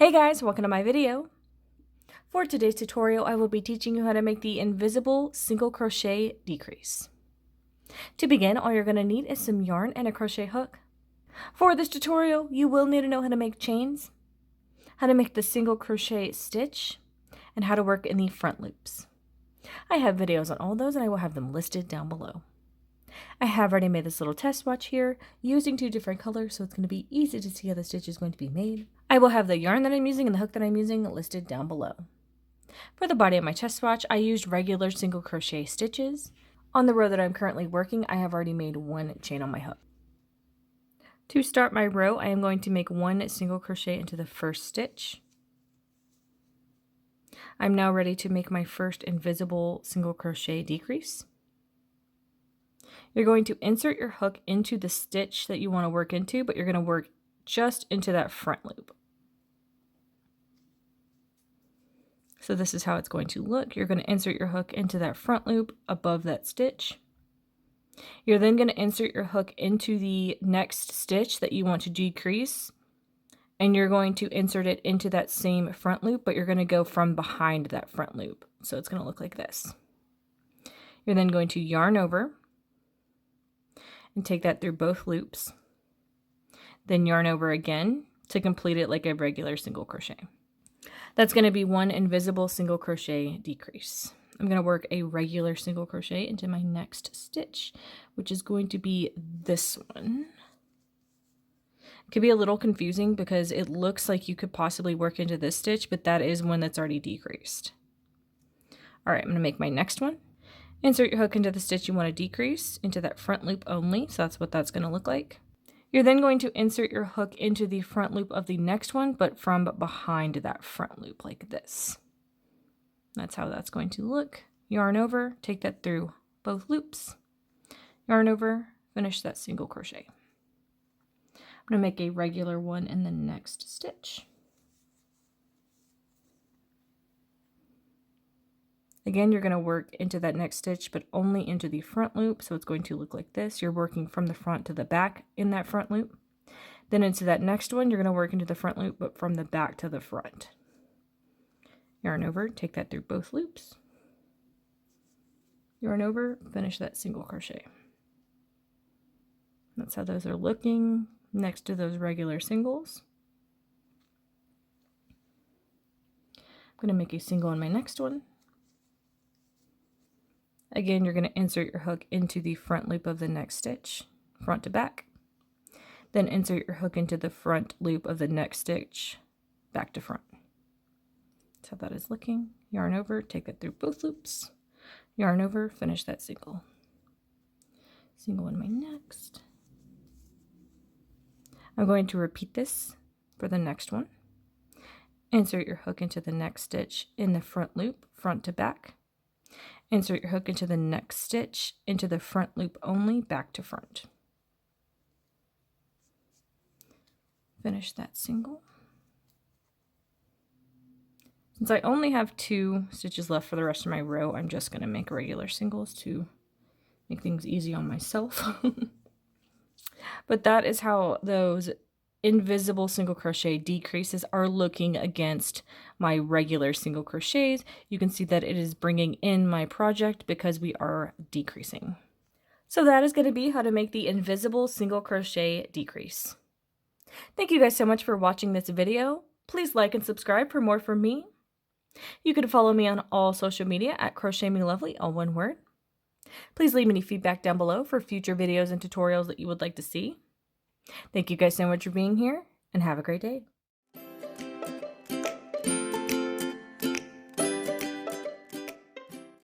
Hey guys, welcome to my video. For today's tutorial, I will be teaching you how to make the invisible single crochet decrease. To begin, all you're going to need is some yarn and a crochet hook. For this tutorial, you will need to know how to make chains, how to make the single crochet stitch, and how to work in the front loops. I have videos on all those and I will have them listed down below. I have already made this little test swatch here using 2 different colors, so it's going to be easy to see how the stitch is going to be made. I will have the yarn that I'm using and the hook that I'm using listed down below. For the body of my test swatch, I used regular single crochet stitches. On the row that I'm currently working, I have already made 1 chain on my hook. To start my row, I am going to make 1 single crochet into the first stitch. I'm now ready to make my first invisible single crochet decrease. You're going to insert your hook into the stitch that you want to work into, but you're going to work just into that front loop. So this is how it's going to look. You're going to insert your hook into that front loop above that stitch. You're then going to insert your hook into the next stitch that you want to decrease, and you're going to insert it into that same front loop, but you're going to go from behind that front loop. So it's going to look like this. You're then going to yarn over and take that through both loops. Then yarn over again to complete it like a regular single crochet. That's going to be 1 invisible single crochet decrease. I'm going to work a regular single crochet into my next stitch, which is going to be this one. It could be a little confusing because it looks like you could possibly work into this stitch, but that is one that's already decreased. All right, I'm going to make my next one. Insert your hook into the stitch you want to decrease into that front loop only, so that's what that's going to look like. You're then going to insert your hook into the front loop of the next one, but from behind that front loop like this. That's how that's going to look. Yarn over, take that through both loops. Yarn over, finish that single crochet. I'm going to make a regular one in the next stitch. Again, you're going to work into that next stitch, but only into the front loop, so it's going to look like this. You're working from the front to the back in that front loop. Then into that next one, you're going to work into the front loop, but from the back to the front. Yarn over, take that through both loops. Yarn over, finish that single crochet. That's how those are looking next to those regular singles. I'm going to make a single on my next one. Again, you're going to insert your hook into the front loop of the next stitch, front to back. Then insert your hook into the front loop of the next stitch, back to front. That's how that is looking. Yarn over, take that through both loops. Yarn over, finish that single. Single in my next. I'm going to repeat this for the next one. Insert your hook into the next stitch in the front loop, front to back. Insert your hook into the next stitch, into the front loop only, back to front. Finish that single. Since I only have 2 stitches left for the rest of my row, I'm just going to make regular singles to make things easy on myself. But that is how those invisible single crochet decreases are looking against my regular single crochets. You can see that it is bringing in my project because we are decreasing. So that is going to be how to make the invisible single crochet decrease. Thank you guys so much for watching this video. Please like and subscribe for more from me. You can follow me on all social media at crochetmelovely, all one word. Please leave me any feedback down below for future videos and tutorials that you would like to see. Thank you guys so much for being here, and have a great day.